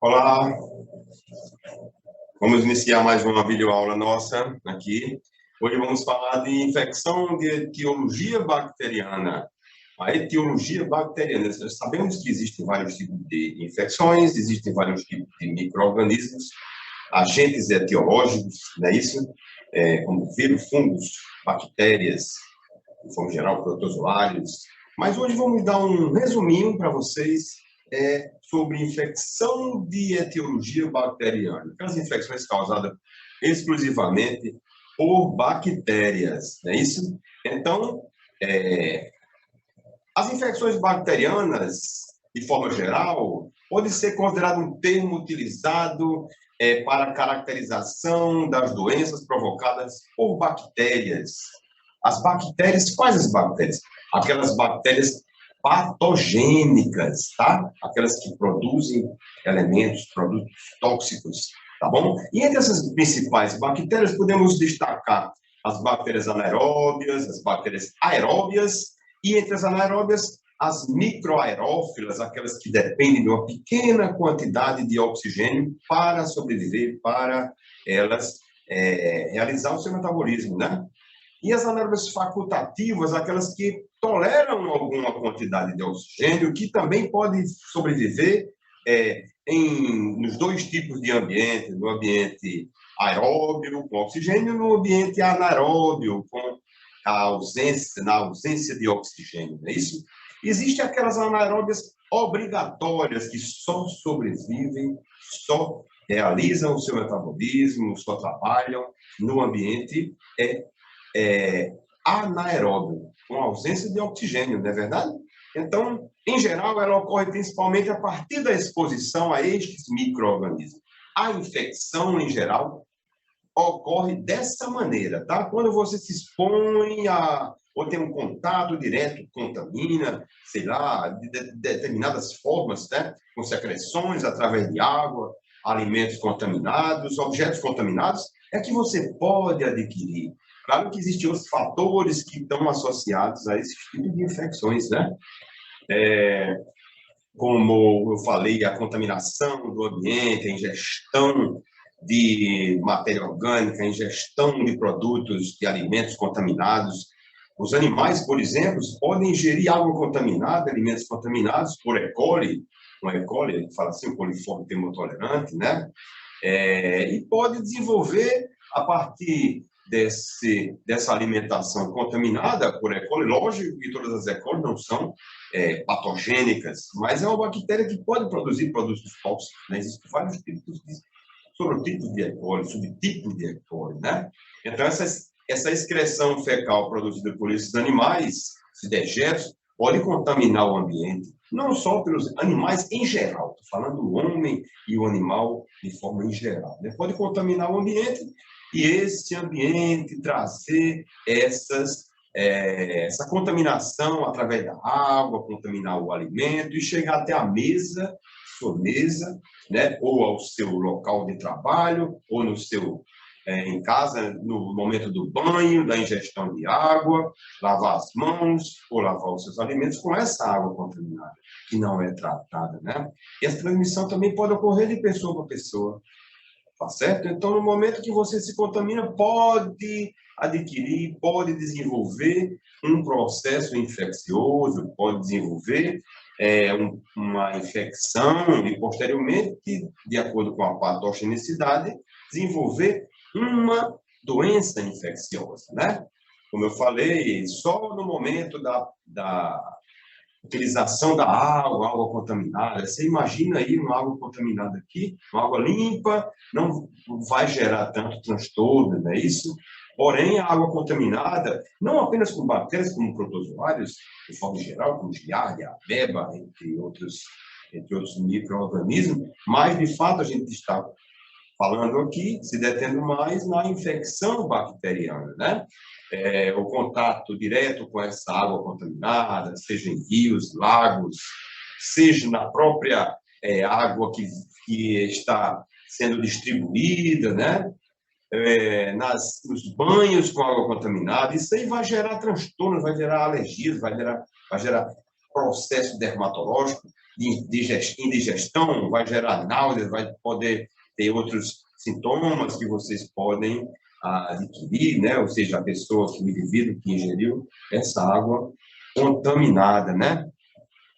Olá, vamos iniciar mais uma videoaula nossa aqui. Hoje vamos falar de infecção de etiologia bacteriana. A etiologia bacteriana, nós sabemos que existem vários tipos de infecções, existem vários tipos de micro-organismos, agentes etiológicos, não é isso? Como vírus, fungos, bactérias, de forma geral, protozoários. Mas hoje vamos dar um resuminho para vocês sobre infecção de etiologia bacteriana, aquelas infecções causadas exclusivamente por bactérias, não é isso? Então, as infecções bacterianas, de forma geral, pode ser considerado um termo utilizado para caracterização das doenças provocadas por bactérias. As bactérias, quais as bactérias? Aquelas bactérias patogênicas, tá? Aquelas que produzem elementos, produtos tóxicos, tá bom? E entre essas principais bactérias, podemos destacar as bactérias anaeróbias, as bactérias aeróbias, e entre as anaeróbias, as microaerófilas, aquelas que dependem de uma pequena quantidade de oxigênio para sobreviver, para elas realizar o seu metabolismo, né? E as anaeróbias facultativas, aquelas que toleram alguma quantidade de oxigênio, que também podem sobreviver nos dois tipos de ambiente, no ambiente aeróbio, com oxigênio, e no ambiente anaeróbio, com na ausência de oxigênio, não é isso? Existem aquelas anaeróbias obrigatórias que só sobrevivem, só realizam o seu metabolismo, só trabalham no ambiente anaeróbio, com ausência de oxigênio, não é verdade? Então, em geral, ela ocorre principalmente a partir da exposição a estes micro-organismos. A infecção, em geral, ocorre dessa maneira, tá? Quando você se expõe ou tem um contato direto, contamina, sei lá, de determinadas formas, né? Com secreções através de água, alimentos contaminados, objetos contaminados, é que você pode adquirir. Claro que existem outros fatores que estão associados a esse tipo de infecções, né? Como eu falei, a contaminação do ambiente, a ingestão de matéria orgânica, a ingestão de produtos, de alimentos contaminados. Os animais, por exemplo, podem ingerir água contaminada, alimentos contaminados por E. coli, um E. coli, ele fala assim, um coliforme termotolerante, né? E pode desenvolver, a partir dessa alimentação contaminada por E. coli, lógico que todas as E. coli não são patogênicas, mas é uma bactéria que pode produzir produtos tóxicos, né? Existem vários tipos de sorotipos de E. coli, subtipos de E. coli, né? Então, essa excreção fecal produzida por esses animais, esses dejetos, pode contaminar o ambiente, não só pelos animais em geral, estou falando do homem e o animal de forma em geral, né? Pode contaminar o ambiente e esse ambiente trazer essa contaminação através da água, contaminar o alimento e chegar até a mesa, sua mesa, né? Ou ao seu local de trabalho, ou no seu em casa, no momento do banho, da ingestão de água, lavar as mãos ou lavar os seus alimentos com essa água contaminada, que não é tratada, né? E essa transmissão também pode ocorrer de pessoa para pessoa, tá certo? Então, no momento que você se contamina, pode adquirir, pode desenvolver um processo infeccioso, pode desenvolver uma infecção e, posteriormente, de acordo com a patogenicidade, desenvolver uma doença infecciosa, né? Como eu falei, só no momento da utilização da água contaminada, você imagina aí uma água contaminada aqui, uma água limpa, não vai gerar tanto transtorno, não é isso? Porém, a água contaminada, não apenas com bactérias, como protozoários, de forma geral, como Giardia, ameba, entre outros micro-organismos, mas, de fato, a gente está falando aqui, se detendo mais na infecção bacteriana, né? O contato direto com essa água contaminada, seja em rios, lagos, seja na própria água que está sendo distribuída, né? Nos banhos com água contaminada, isso aí vai gerar transtornos, vai gerar alergias, vai gerar processo dermatológico, de indigestão, vai gerar náuseas, vai poder ter outros sintomas que vocês podem adquirir, né? Ou seja, a pessoa, o indivíduo que ingeriu essa água contaminada, né?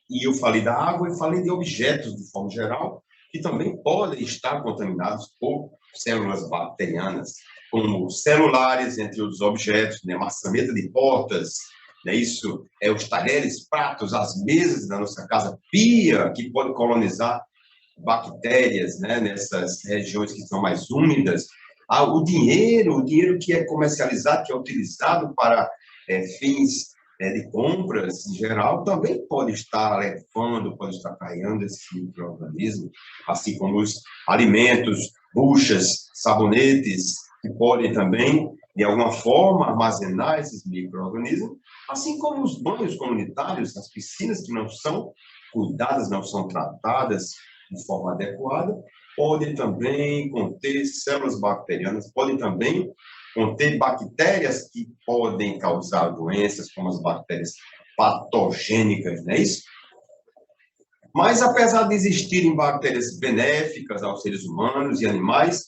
E eu falei da água e falei de objetos, de forma geral, que também podem estar contaminados por células bacterianas, como celulares, entre outros objetos, né? Maçaneta de portas, né? Isso é os talheres, pratos, as mesas da nossa casa, pia, que pode colonizar bactérias, né? Nessas regiões que são mais úmidas. O dinheiro que é comercializado, que é utilizado para fins de compras, em geral, também pode estar levando, pode estar carregando esses micro-organismos, assim como os alimentos, buchas, sabonetes, que podem também, de alguma forma, armazenar esses micro-organismos, assim como os banhos comunitários, as piscinas que não são cuidadas, não são tratadas de forma adequada, podem também conter células bacterianas, podem também conter bactérias que podem causar doenças, como as bactérias patogênicas, não é isso? Mas, apesar de existirem bactérias benéficas aos seres humanos e animais,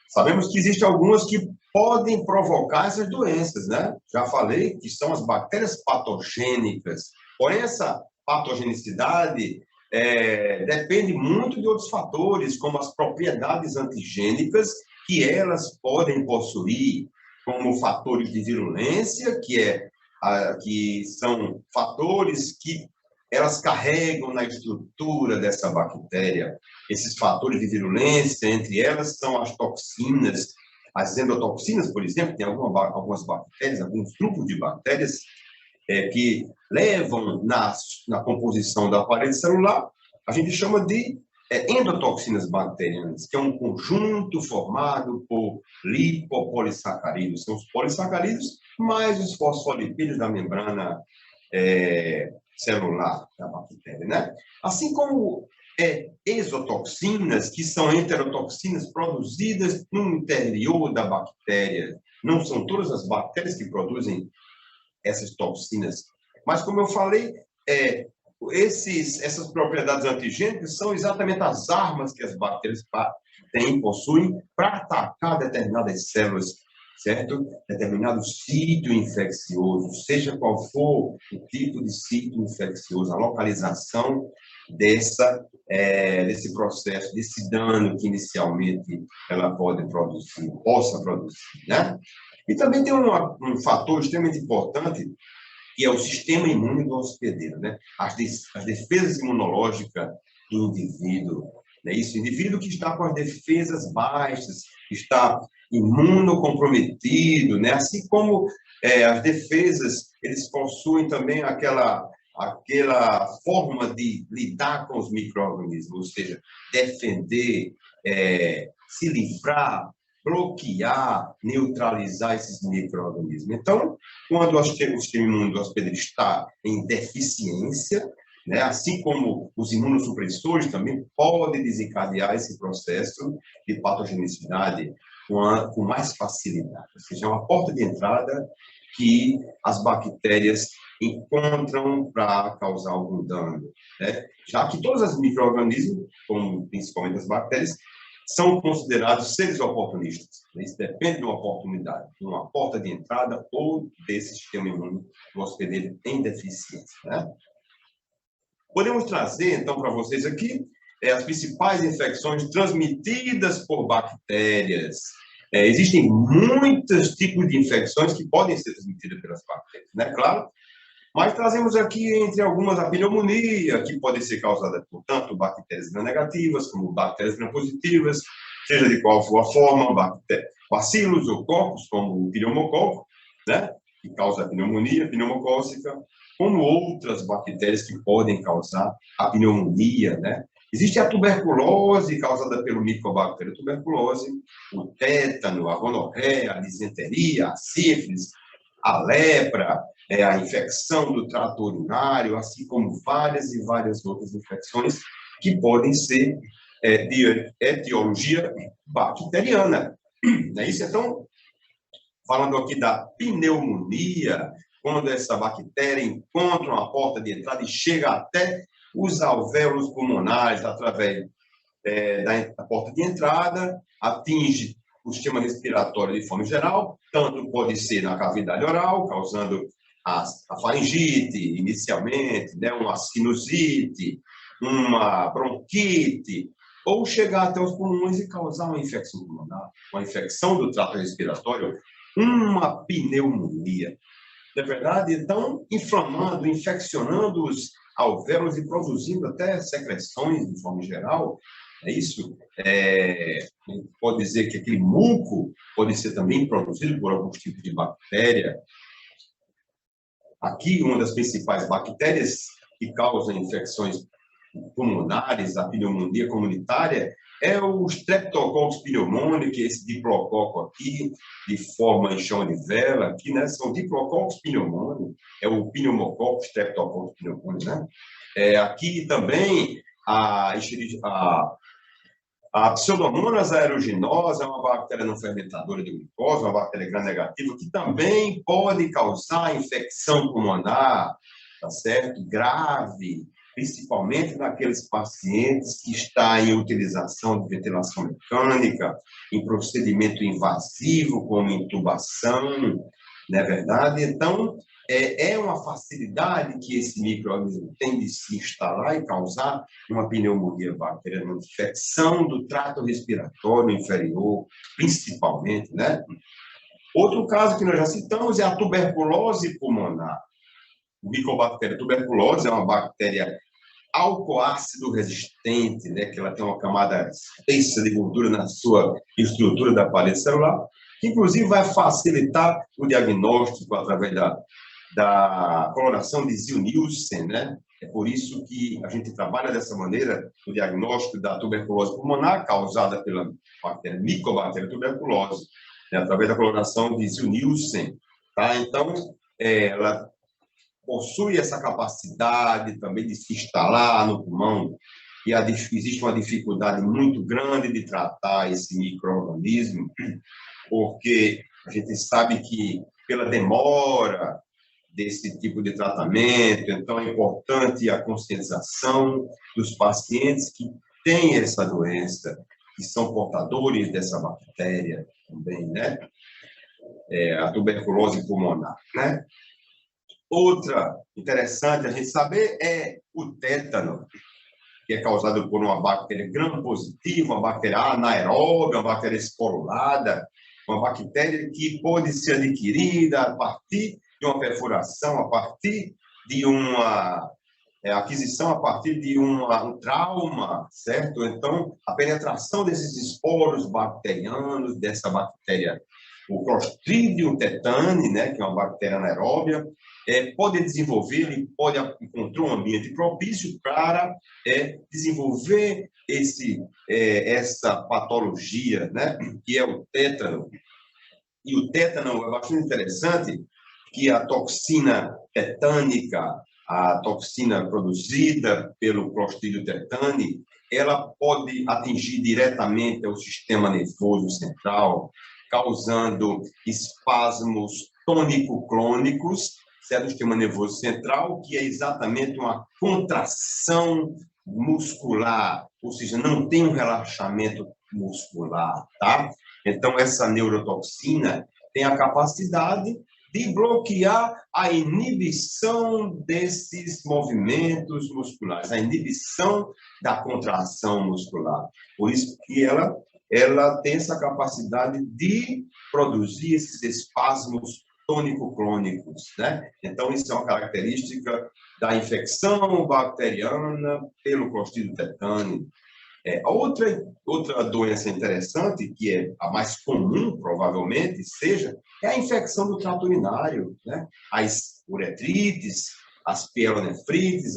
sabemos que existem algumas que podem provocar essas doenças, né? Já falei que são as bactérias patogênicas. Porém, essa patogenicidade depende muito de outros fatores, como as propriedades antigênicas que elas podem possuir, como fatores de virulência, que são fatores que elas carregam na estrutura dessa bactéria. Esses fatores de virulência, entre elas, são as toxinas, as endotoxinas, por exemplo, tem algumas bactérias, alguns grupos de bactérias que levam na composição da parede celular, a gente chama de endotoxinas bacterianas, que é um conjunto formado por lipopolissacarídeos, são os polissacarídeos mais os fosfolipídios da membrana celular da bactéria, né? Assim como exotoxinas, que são enterotoxinas produzidas no interior da bactéria. Não são todas as bactérias que produzem essas toxinas, mas, como eu falei, essas propriedades antigênicas são exatamente as armas que as bactérias possuem para atacar determinadas células, certo? Determinado sítio infeccioso, seja qual for o tipo de sítio infeccioso, a localização desse processo, desse dano que inicialmente ela possa produzir, né? E também tem um fator extremamente importante, que é o sistema imune do hospedeiro, né? As defesas imunológicas do indivíduo, né? Isso, indivíduo que está com as defesas baixas, está imunocomprometido, né? Assim como as defesas, eles possuem também aquela forma de lidar com os micro-organismos, ou seja, defender, se livrar, bloquear, neutralizar esses micro-organismos. Então, quando o sistema imune do hospedeiro está em deficiência, né, assim como os imunossupressores também podem desencadear esse processo de patogenicidade com mais facilidade. Ou seja, é uma porta de entrada que as bactérias encontram para causar algum dano, né? Já que todos os micro-organismos, como principalmente as bactérias, são considerados seres oportunistas. Isso depende de uma oportunidade, de uma porta de entrada ou desse sistema imune do hospedeiro em deficiência, né? Podemos trazer, então, para vocês aqui as principais infecções transmitidas por bactérias. Existem muitos tipos de infecções que podem ser transmitidas pelas bactérias, né? Claro, mas trazemos aqui, entre algumas, a pneumonia, que pode ser causada por tanto bactérias gram-negativas como bactérias gram-positivas, seja de qual for a forma, bacilos ou cocos, como o pneumococo, né, que causa a pneumonia pneumocócica, como outras bactérias que podem causar a pneumonia, né? Existe a tuberculose, causada pelo Mycobacterium tuberculose, o tétano, a gonorreia, a disenteria, a sífilis, a lepra, a infecção do trato urinário, assim como várias e várias outras infecções que podem ser de etiologia bacteriana. Não é isso? Então, falando aqui da pneumonia, quando essa bactéria encontra uma porta de entrada e chega até os alvéolos pulmonares através da porta de entrada, atinge o sistema respiratório de forma geral, tanto pode ser na cavidade oral, causando a faringite inicialmente, né, uma sinusite, uma bronquite, ou chegar até os pulmões e causar uma infecção pulmonar, uma infecção do trato respiratório, uma pneumonia. Não é verdade? Então, inflamando, infeccionando os alvéolos e produzindo até secreções de forma geral. É isso? Pode dizer que aquele muco pode ser também produzido por alguns tipos de bactéria. Aqui, uma das principais bactérias que causam infecções pulmonares, a pneumonia comunitária, é o Streptococcus pneumoniae, esse diplococo aqui, de forma em chão de vela, aqui, né, são Diplococcus pneumoniae, é o pneumococcus Streptococcus pneumoniae, né? Aqui também a Pseudomonas aeruginosa é uma bactéria não fermentadora de glicose, uma bactéria gram-negativa, que também pode causar infecção pulmonar, tá certo? Grave, principalmente naqueles pacientes que estão em utilização de ventilação mecânica, em procedimento invasivo, como intubação, não é verdade? Então, é uma facilidade que esse micro-organismo tem de se instalar e causar uma pneumonia bacteriana, uma infecção do trato respiratório inferior, principalmente, né? Outro caso que nós já citamos é a tuberculose pulmonar. O Mycobacterium tuberculose é uma bactéria alcoácido resistente, né, que ela tem uma camada espessa de gordura na sua estrutura da parede celular, que inclusive vai facilitar o diagnóstico através da coloração de Ziehl-Neelsen, né? É por isso que a gente trabalha dessa maneira no diagnóstico da tuberculose pulmonar causada pela bactéria Mycobacterium tuberculose, né, através da coloração de Ziehl-Neelsen, tá? Então, ela possui essa capacidade também de se instalar no pulmão, e existe uma dificuldade muito grande de tratar esse micro-organismo, porque a gente sabe que, pela demora desse tipo de tratamento, então é importante a conscientização dos pacientes que têm essa doença, que são portadores dessa bactéria também, né? A tuberculose pulmonar, né? Outra interessante a gente saber é o tétano, que é causado por uma bactéria gram-positiva, uma bactéria anaeróbia, uma bactéria esporulada, uma bactéria que pode ser adquirida a partir de uma perfuração, a partir de uma aquisição, a partir de um trauma, certo? Então, a penetração desses esporos bacterianos, dessa bactéria, o Clostridium tetani, né, que é uma bactéria anaeróbia, pode desenvolver e pode encontrar um ambiente propício para desenvolver essa patologia, né, que é o tétano. E o tétano é bastante interessante, que a toxina tetânica, a toxina produzida pelo Clostridium tetani, ela pode atingir diretamente o sistema nervoso central, causando espasmos tônico-clônicos, certo? O sistema nervoso central, que é exatamente uma contração muscular, ou seja, não tem um relaxamento muscular, tá? Então, essa neurotoxina tem a capacidade de bloquear a inibição desses movimentos musculares, a inibição da contração muscular. Por isso que ela tem essa capacidade de produzir esses espasmos tônico-clônicos, né? Então, isso é uma característica da infecção bacteriana pelo Clostridium tetani. Outra doença interessante, que é a mais comum, provavelmente, é a infecção do trato urinário, né? As uretrites, as pielonefrites,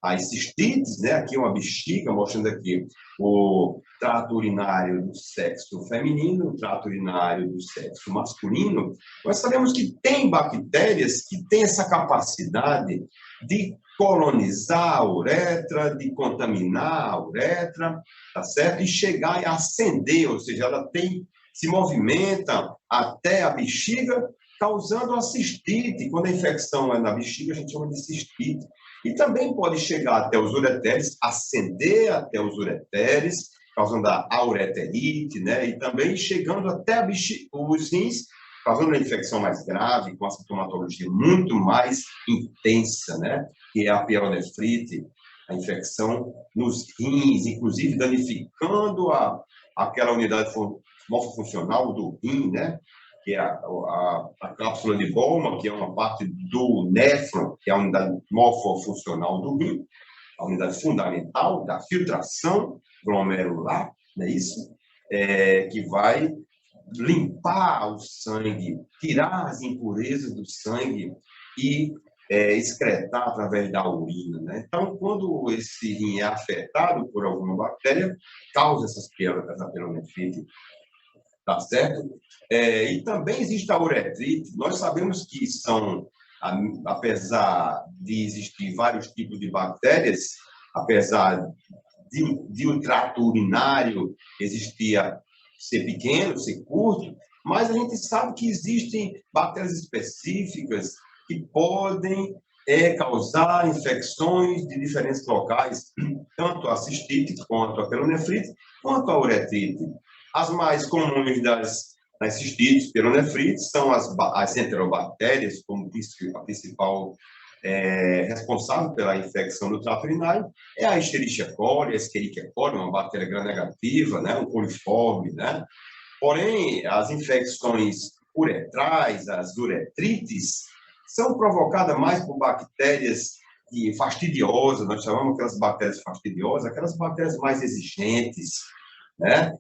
as cistites, né? Aqui uma bexiga, mostrando aqui o trato urinário do sexo feminino, o trato urinário do sexo masculino. Nós sabemos que tem bactérias que têm essa capacidade de colonizar a uretra, de contaminar a uretra, tá certo? E chegar e ascender, ou seja, ela se movimenta até a bexiga causando a cistite. Quando a infecção é na bexiga, a gente chama de cistite. E também pode chegar até os ureteres, ascender até os ureteres, causando a ureterite, né? E também chegando até os rins, causando uma infecção mais grave, com a sintomatologia muito mais intensa, né? Que é a pielonefrite, a infecção nos rins, inclusive danificando aquela unidade morfofuncional do rim, né? Que é a cápsula de Bowman, que é uma parte do néfron, que é a unidade morfofuncional do rim, a unidade fundamental da filtração glomerular, não é isso? Que vai limpar o sangue, tirar as impurezas do sangue e excretar através da urina, né? Então, quando esse rim é afetado por alguma bactéria, causa essa pielonefrite, tá certo? E também existe a uretrite. Nós sabemos que apesar de existir vários tipos de bactérias, apesar de um trato urinário ser pequeno, ser curto, mas a gente sabe que existem bactérias específicas que podem causar infecções de diferentes locais, tanto a cistite, quanto a pielonefrite, quanto a uretrite. As mais comuns das cistites, pielonefrites, são as enterobactérias, como a principal responsável pela infecção do trato urinário, é a Escherichia coli, a Escherichia coli, uma bactéria gram-negativa, né, um coliforme, né? Porém, as infecções uretrais, as uretrites, são provocadas mais por bactérias fastidiosas, nós chamamos aquelas bactérias fastidiosas, aquelas bactérias mais exigentes, né?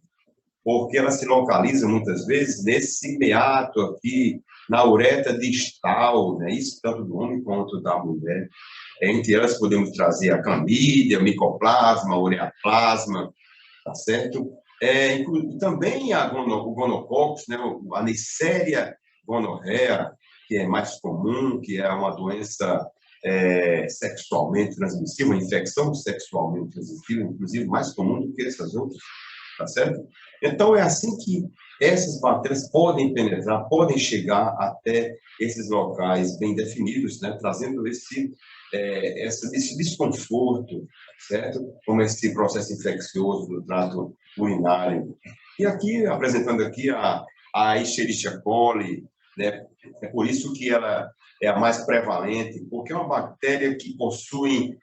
Porque elas se localizam muitas vezes nesse meato aqui, na uretra distal, né? Isso tanto do homem quanto da mulher. Entre elas podemos trazer a clamídia, o micoplasma, o ureaplasma, tá certo? E também o gonococcus, né? A Neisseria gonorrhea, que é mais comum, que é uma doença sexualmente transmissível, uma infecção sexualmente transmissível, inclusive mais comum do que essas outras, tá certo? Então, é assim que essas bactérias podem penetrar, podem chegar até esses locais bem definidos, né? Trazendo esse desconforto, certo? Como esse processo infeccioso do trato urinário. E aqui, apresentando aqui a Escherichia coli, né? É por isso que ela é a mais prevalente, porque é uma bactéria que possui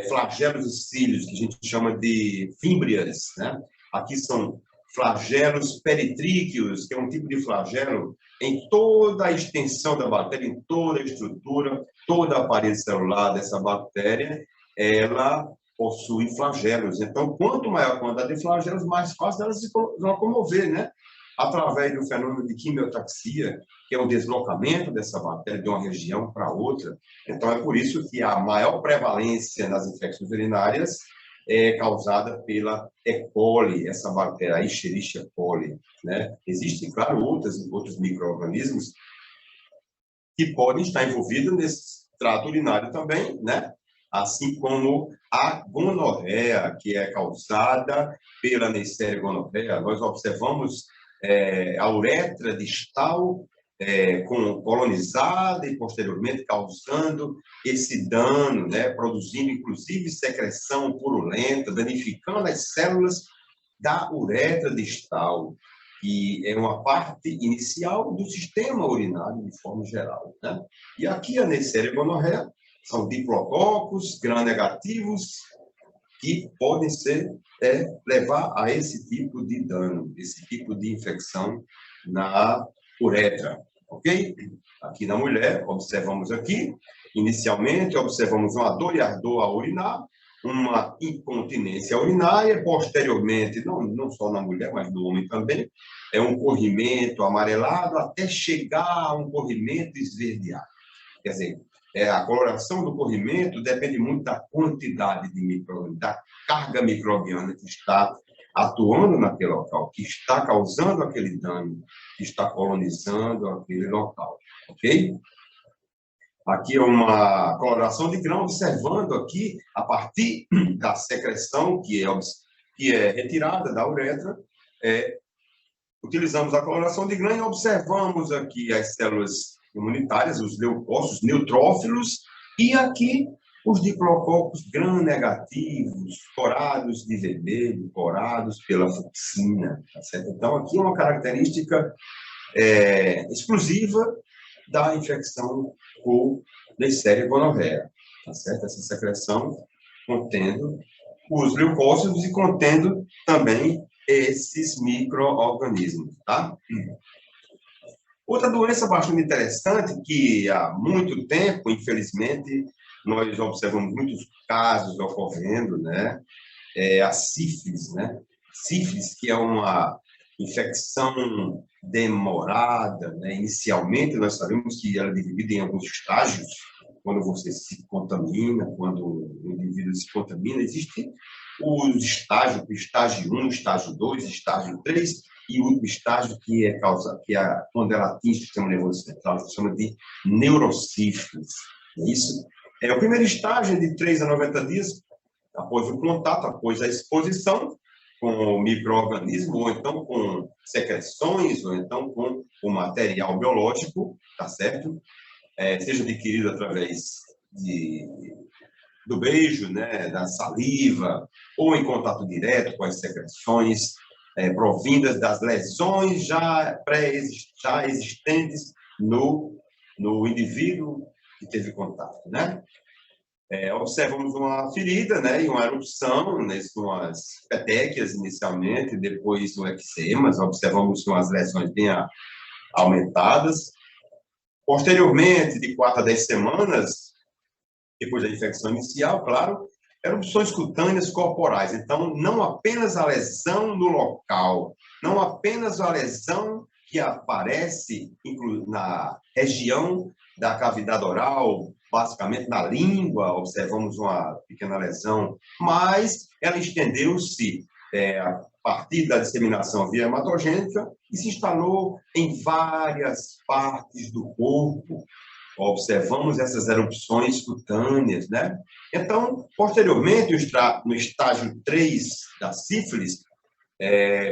flagelos e cílios, que a gente chama de fímbrias, né? Aqui são flagelos peritríqueos, que é um tipo de flagelo em toda a extensão da bactéria, em toda a estrutura, toda a parede celular dessa bactéria, ela possui flagelos. Então, quanto maior a quantidade de flagelos, mais fácil dela se locomover, né? Através do fenômeno de quimiotaxia, que é o deslocamento dessa bactéria de uma região para outra. Então, é por isso que a maior prevalência nas infecções urinárias é causada pela E. coli, essa bactéria, a Escherichia coli, né? Existem, claro, outros micro-organismos que podem estar envolvidos nesse trato urinário também, né? Assim como a gonorreia, que é causada pela Neisseria gonorrhea. Nós observamos a uretra distal colonizada e posteriormente causando esse dano, né, produzindo inclusive secreção purulenta, danificando as células da uretra distal, que é uma parte inicial do sistema urinário de forma geral, né? E aqui a Neisseria gonorrhea são diplococos gram-negativos que podem levar a esse tipo de dano, esse tipo de infecção na uretra, ok? Aqui na mulher, observamos aqui, inicialmente, observamos uma dor e ardor a urinar, uma incontinência urinária, posteriormente, não só na mulher, mas no homem também, um corrimento amarelado até chegar a um corrimento esverdeado. Quer dizer, a coloração do corrimento depende muito da quantidade de micro-organismos, da carga microbiana que está atuando naquele local, que está causando aquele dano, que está colonizando aquele local, ok? Aqui é uma coloração de grão, observando aqui, a partir da secreção que é retirada da uretra, utilizamos a coloração de Gram e observamos aqui as células imunitárias, os leucócitos, neutrófilos, e aqui os diplococos gram-negativos, corados de vermelho, corados pela fucsina, tá certo? Então, aqui é uma característica exclusiva da infecção por Neisseria gonorreia, tá certo? Essa secreção contendo os leucócitos e contendo também esses micro-organismos, tá? Outra doença bastante interessante, que há muito tempo, infelizmente, nós observamos muitos casos ocorrendo, né? É a sífilis, né? Sífilis, que é uma infecção demorada, né? Inicialmente, nós sabemos que ela é dividida em alguns estágios. Quando você se contamina, quando o indivíduo se contamina, existe os estágios, estágio 1, estágio 2, estágio 3, e o último estágio que é quando ela atinge o sistema nervoso central, se chama de neurosífilis. Isso é o primeiro estágio de 3 a 90 dias após o contato, após a exposição com o micro-organismo, ou então com secreções, ou então com o material biológico, tá certo? Seja adquirido através do beijo, né, da saliva, ou em contato direto com as secreções provindas das lesões já existentes no indivíduo que teve contato, né? Observamos uma ferida, né, e uma erupção, umas petequias inicialmente, depois no eczemas, observamos umas lesões bem aumentadas. Posteriormente, de 4 a 10 semanas, depois da infecção inicial, claro, erupções cutâneas corporais. Então, não apenas a lesão no local, não apenas a lesão que aparece na região da cavidade oral, basicamente na língua, observamos uma pequena lesão, mas ela estendeu-se a partir da disseminação via hematogênica e se instalou em várias partes do corpo. Observamos essas erupções cutâneas, né? Então, posteriormente, no estágio 3 da sífilis,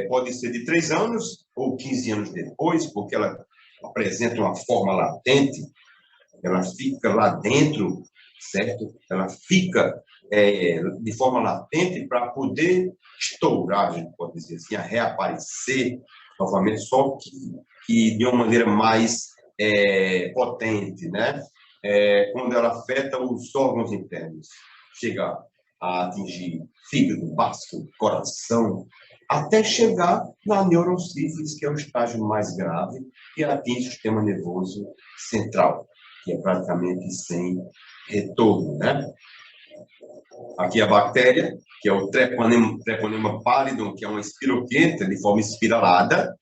pode ser de 3 anos ou 15 anos depois, porque ela apresenta uma forma latente, ela fica lá dentro, certo? Ela fica de forma latente para poder estourar, a gente pode dizer assim, a reaparecer novamente, só que de uma maneira mais potente, né? Quando ela afeta os órgãos internos, chega a atingir fígado, baço, coração, até chegar na neurosífilis, que é o estágio mais grave, que atinge o sistema nervoso central, que é praticamente sem retorno, né? Aqui a bactéria, que é o Treponema pallidum, que é uma espiroqueta de forma espiralada,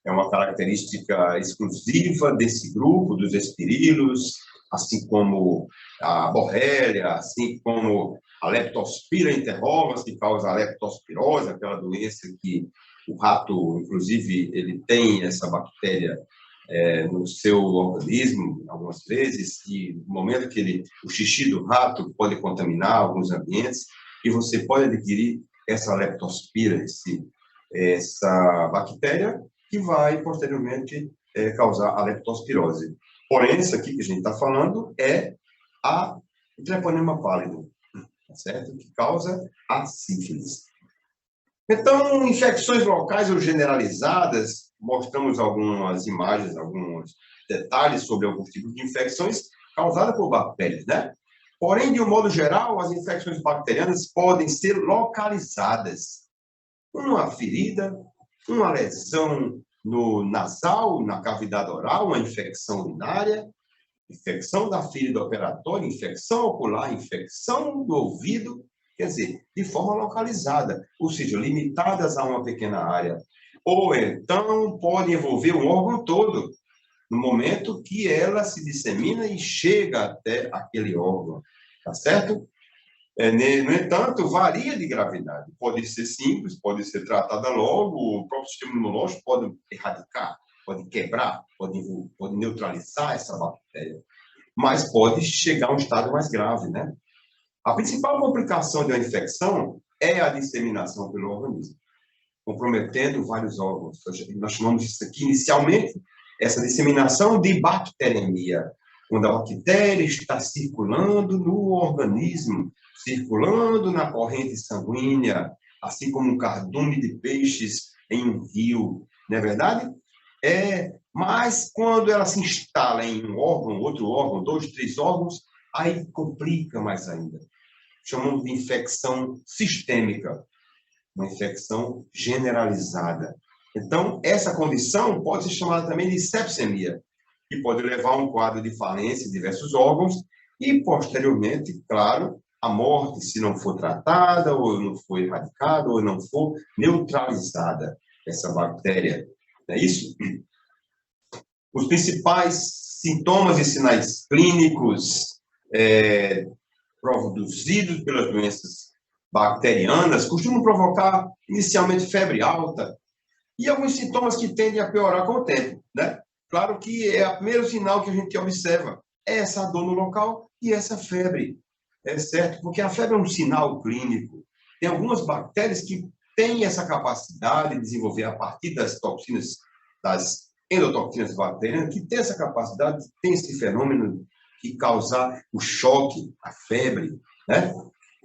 é uma característica exclusiva desse grupo, dos espirilos, assim como a borrélia, assim como a Leptospira interrogas, que causa a leptospirose, aquela doença que o rato, inclusive, ele tem essa bactéria no seu organismo, algumas vezes, e no momento que o xixi do rato pode contaminar alguns ambientes, e você pode adquirir essa leptospira, essa bactéria, que vai, posteriormente, causar a leptospirose. Porém, isso aqui que a gente está falando é a Treponema pallidum, tá certo? Que causa a sífilis. Então, infecções locais ou generalizadas, mostramos algumas imagens, alguns detalhes sobre alguns tipos de infecções causadas por bactérias, né? Porém, de um modo geral, as infecções bacterianas podem ser localizadas. Uma ferida, uma lesão no nasal, na cavidade oral, uma infecção urinária, infecção da ferida operatória, infecção ocular, infecção do ouvido, quer dizer, de forma localizada, ou seja, limitadas a uma pequena área. Ou então pode envolver o órgão todo, no momento que ela se dissemina e chega até aquele órgão, tá certo? No entanto, varia de gravidade. Pode ser simples, pode ser tratada logo, o próprio sistema imunológico pode erradicar, pode quebrar, pode neutralizar essa bactéria, mas pode chegar a um estado mais grave, né? A principal complicação de uma infecção é a disseminação pelo organismo. comprometendo vários órgãos. Nós chamamos isso aqui, inicialmente, essa disseminação de bacteremia, quando a bactéria está circulando no organismo, circulando na corrente sanguínea, assim como um cardume de peixes em um rio, não é verdade? Mas quando ela se instala em um órgão, outro órgão, 2, 3 órgãos, aí complica mais ainda. Chamamos de infecção sistêmica, uma infecção generalizada. Então, essa condição pode ser chamada também de sepsemia, que pode levar a um quadro de falência de diversos órgãos e, posteriormente, claro, a morte, se não for tratada, ou não for erradicada, ou não for neutralizada essa bactéria. Não é isso? Os principais sintomas e sinais clínicos produzidos pelas doenças bacterianas costumam provocar, inicialmente, febre alta e alguns sintomas que tendem a piorar com o tempo, né? Claro que é o primeiro sinal que a gente observa, é essa dor no local e essa febre, é certo? Porque a febre é um sinal clínico. Tem algumas bactérias que têm essa capacidade de desenvolver a partir das toxinas, das endotoxinas bacterianas, que tem essa capacidade, tem esse fenômeno de causar o choque, a febre, né?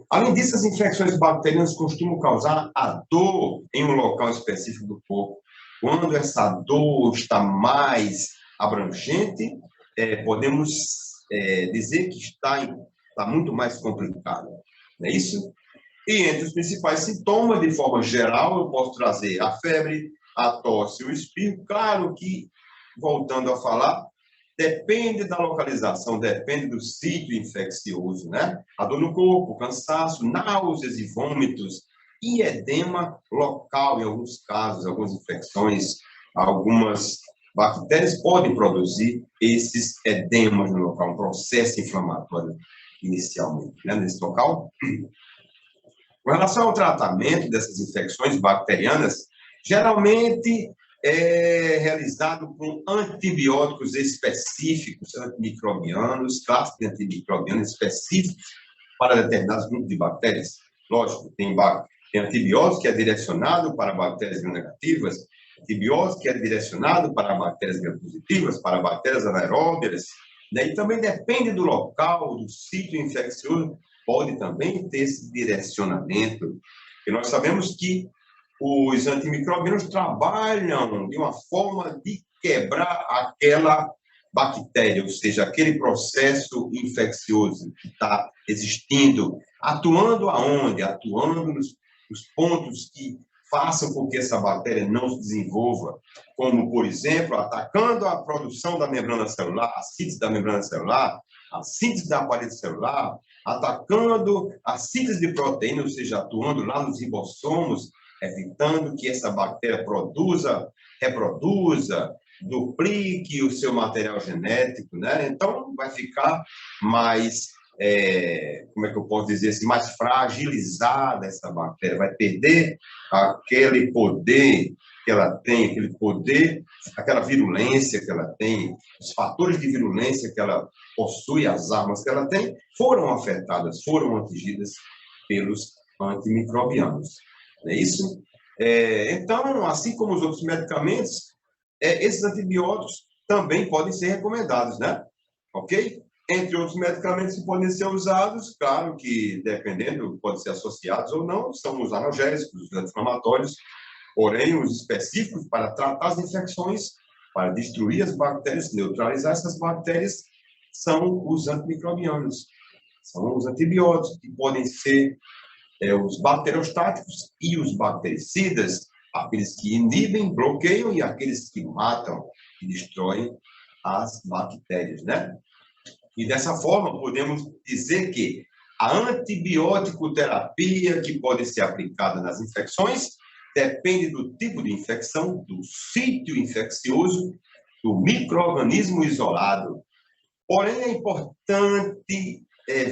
Além disso, as infecções bacterianas costumam causar a dor em um local específico do corpo. Quando essa dor está mais abrangente, podemos dizer que está muito mais complicado. Não é isso? E entre os principais sintomas, de forma geral, eu posso trazer a febre, a tosse e o espirro. Claro que, voltando a falar, depende da localização, depende do sítio infeccioso, né? A dor no corpo, cansaço, náuseas e vômitos, e edema local, em alguns casos, algumas infecções, algumas bactérias podem produzir esses edemas no local, um processo inflamatório inicialmente, né, nesse local. Com relação ao tratamento dessas infecções bacterianas, geralmente é realizado com antibióticos específicos, antimicrobianos, classes de antimicrobianos específicos para determinados grupos de bactérias. Lógico, tem antibiótico que é direcionado para bactérias gram-negativas, antibiótico que é direcionado para bactérias gram-positivas, para bactérias anaeróbias, né? E também depende do local, do sítio infeccioso, pode também ter esse direcionamento. E nós sabemos que os antimicrobianos trabalham de uma forma de quebrar aquela bactéria, ou seja, aquele processo infeccioso que está existindo, atuando aonde? Atuando nos pontos que façam com que essa bactéria não se desenvolva, como, por exemplo, atacando a produção da membrana celular, a síntese da membrana celular, a síntese da parede celular, atacando a síntese de proteína, ou seja, atuando lá nos ribossomos, evitando que essa bactéria reproduza, duplique o seu material genético, né? Então, vai ficar mais, como é que eu posso dizer assim, mais fragilizada essa bactéria, vai perder aquele poder que ela tem, aquele poder, aquela virulência que ela tem, os fatores de virulência que ela possui, as armas que ela tem, foram afetadas, foram atingidas pelos antimicrobianos. Não é isso? Então, assim como os outros medicamentos, esses antibióticos também podem ser recomendados, né? Ok? Entre outros medicamentos que podem ser usados, claro que, dependendo, podem ser associados ou não, são os analgésicos, os anti-inflamatórios, porém, os específicos para tratar as infecções, para destruir as bactérias, neutralizar essas bactérias, são os antimicrobianos, são os antibióticos, que podem ser os bacteriostáticos e os bactericidas, aqueles que inibem, bloqueiam e aqueles que matam, que destroem as bactérias, né? E dessa forma, podemos dizer que a antibiótico-terapia que pode ser aplicada nas infecções depende do tipo de infecção, do sítio infeccioso, do micro-organismo isolado. Porém, é importante,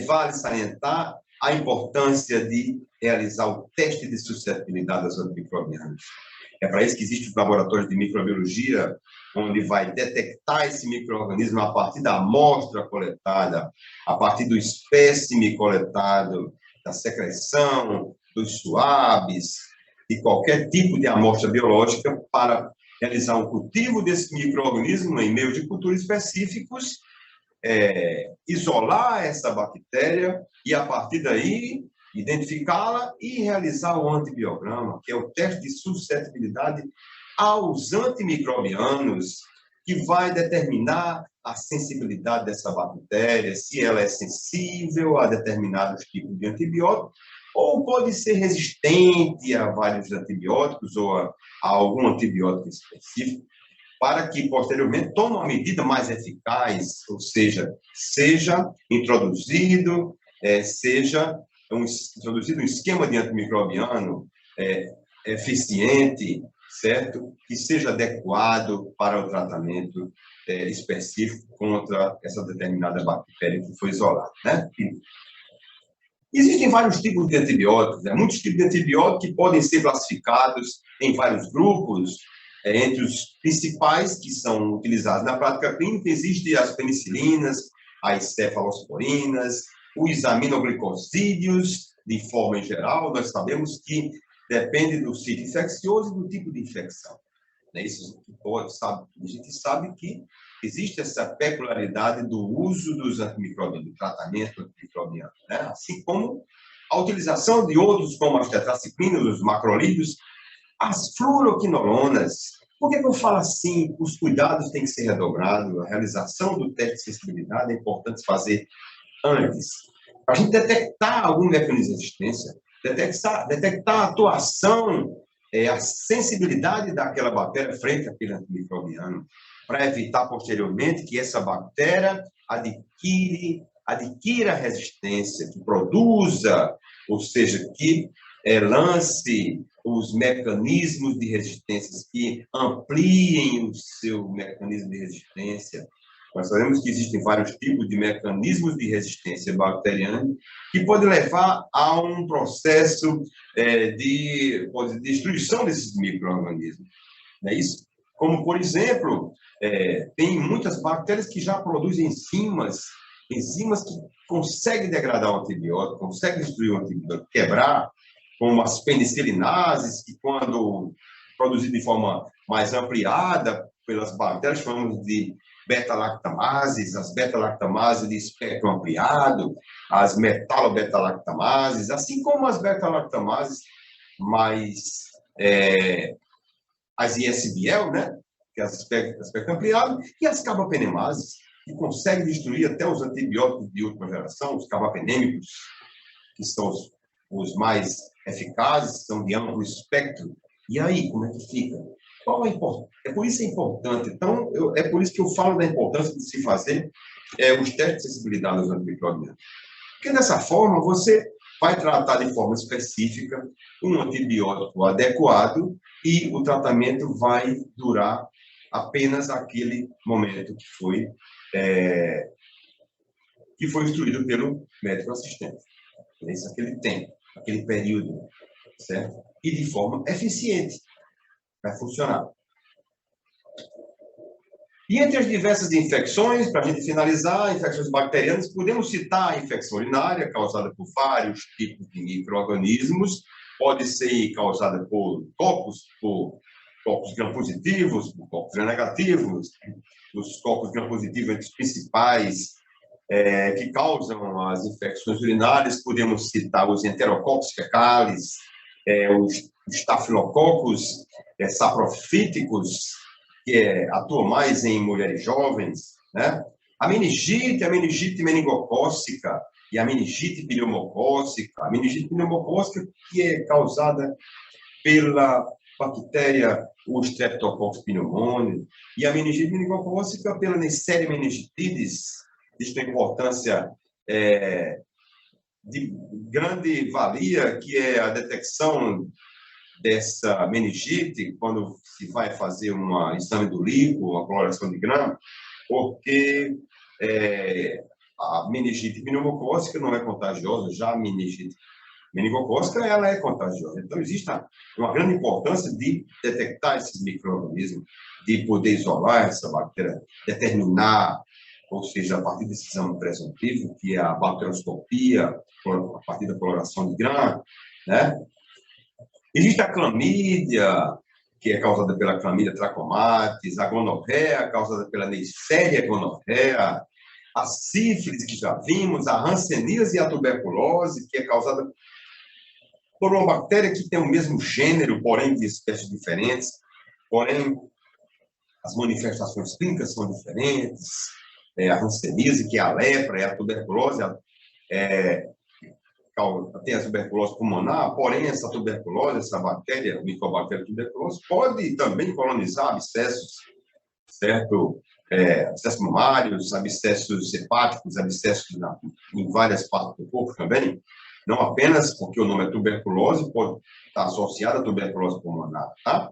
vale salientar, a importância de realizar o teste de suscetibilidade aos antimicrobianos. É para isso que existem os laboratórios de microbiologia, onde vai detectar esse micro-organismo a partir da amostra coletada, a partir do espécime coletado, da secreção, dos suaves, de qualquer tipo de amostra biológica para realizar um cultivo desse micro-organismo em meio de culturas específicos, isolar essa bactéria e, a partir daí, identificá-la e realizar o antibiograma, que é o teste de suscetibilidade aos antimicrobianos, que vai determinar a sensibilidade dessa bactéria, se ela é sensível a determinados tipos de antibiótico, ou pode ser resistente a vários antibióticos ou a algum antibiótico específico, para que, posteriormente, tome uma medida mais eficaz, ou seja introduzido um esquema de antimicrobiano eficiente, certo? Que seja adequado para o tratamento específico contra essa determinada bactéria que foi isolada, né? Existem vários tipos de antibióticos, muitos tipos de antibióticos que podem ser classificados em vários grupos. Entre os principais que são utilizados na prática clínica, existem as penicilinas, as cefalosporinas, os aminoglicosídeos, de forma em geral. Nós sabemos que depende do sítio infeccioso e do tipo de infecção. Isso a gente sabe que existe essa peculiaridade do uso dos antimicrobianos, do tratamento antimicrobiano, né? Assim como a utilização de outros, como as tetraciclinas, os macrolídeos, as fluoroquinolonas. Por que eu falo assim? Os cuidados têm que ser redobrados, a realização do teste de sensibilidade é importante fazer antes, para a gente detectar algum mecanismo de resistência, detectar a atuação, a sensibilidade daquela bactéria frente àquele antimicrobiano, para evitar posteriormente que essa bactéria adquira resistência, que produza, ou seja, que lance os mecanismos de resistência, que ampliem o seu mecanismo de resistência. Nós sabemos que existem vários tipos de mecanismos de resistência bacteriana que podem levar a um processo de destruição desses micro-organismos. Não é isso? Como, por exemplo, tem muitas bactérias que já produzem enzimas que conseguem degradar o antibiótico, conseguem destruir o antibiótico, quebrar, como as penicilinases, que quando produzidas de forma mais ampliada pelas bactérias, chamamos de beta-lactamases, as beta-lactamases de espectro ampliado, as metalobeta-lactamases, assim como as beta-lactamases mais as ISBL, né? Que é as espectro ampliado, e as carbapenemases, que conseguem destruir até os antibióticos de última geração, os carbapenêmicos, que são os mais eficazes, são de amplo espectro. E aí, como é que fica? Qual a importância? Por isso é importante. Então, é por isso que eu falo da importância de se fazer os testes de sensibilidade aos antimicrobianos. Porque dessa forma, você vai tratar de forma específica um antibiótico adequado e o tratamento vai durar apenas aquele momento que foi instruído pelo médico assistente. Nesse aquele tempo, aquele período, certo? E de forma eficiente, vai funcionar. E entre as diversas infecções, para a gente finalizar, infecções bacterianas, podemos citar a infecção urinária, causada por vários tipos de micro-organismos, pode ser causada por cocos gram-positivos, por cocos gram-negativos. Os cocos gram-positivos entre os principais que causam as infecções urinárias, podemos citar os enterococos fecales, os estafilococos saprofíticos, que atua mais em mulheres jovens, né? A meningite meningocócica e a meningite pneumocócica. A meningite pneumocócica, que é causada pela bactéria, o Streptococcus pneumoniae, e a meningite meningocócica pela Neisseria meningitidis. Isto tem importância de grande valia, que é a detecção dessa meningite, quando se vai fazer um exame do líquido, uma coloração de grama, porque a meningite pneumocócica não é contagiosa, já a meningite meningocócica ela é contagiosa. Então, existe uma grande importância de detectar esses micro-organismos, de poder isolar essa bactéria, determinar, ou seja, a partir desse exame presuntivo, que é a bacterioscopia, a partir da coloração de grama, né? Existe a clamídia, que é causada pela Clamídia trachomatis, a gonorreia, causada pela Neisseria gonorreia, a sífilis, que já vimos, a hanseníase e a tuberculose, que é causada por uma bactéria que tem o mesmo gênero, porém de espécies diferentes, porém as manifestações clínicas são diferentes. A hanseníase, que é a lepra, e a tuberculose, tem a tuberculose pulmonar, porém essa tuberculose, essa bactéria, micobactéria tuberculose, pode também colonizar abscessos, certo? Abscessos mamários, abscessos hepáticos, abscessos em várias partes do corpo também, não apenas porque o nome é tuberculose, pode estar associado à tuberculose pulmonar, tá?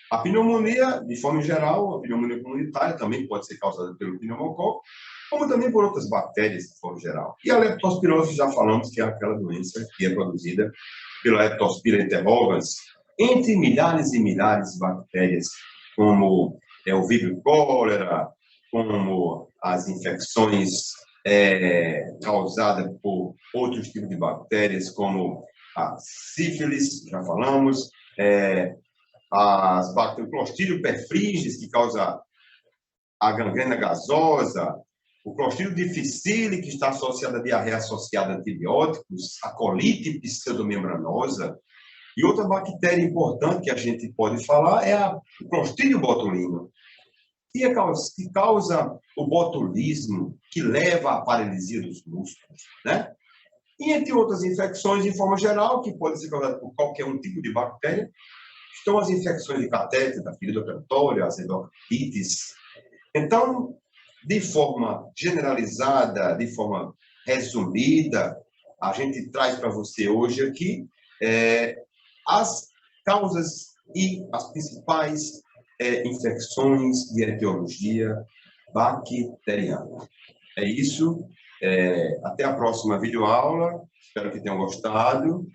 A pneumonia, de forma geral, a pneumonia comunitária também pode ser causada pelo pneumococo, como também por outras bactérias, de forma geral. E a leptospirose, já falamos que é aquela doença que é produzida pela Leptospira interrogans, entre milhares e milhares de bactérias, como o vírus cólera, como as infecções causadas por outros tipos de bactérias, como a sífilis, já falamos, as bactérias, o Clostridium perfringens, que causa a gangrena gasosa, o Clostridium difficile, que está associado à diarreia associada a antibióticos, a colite pseudomembranosa, e outra bactéria importante que a gente pode falar é o Clostridium botulinum, que causa o botulismo, que leva à paralisia dos músculos, né? E entre outras infecções, de forma geral, que podem ser causadas por qualquer um tipo de bactéria, estão as infecções de catéter, da ferida operatória, as endocardite. Então, de forma generalizada, de forma resumida, a gente traz para você hoje aqui as causas e as principais infecções de etiologia bacteriana. É isso. Até a próxima videoaula. Espero que tenham gostado.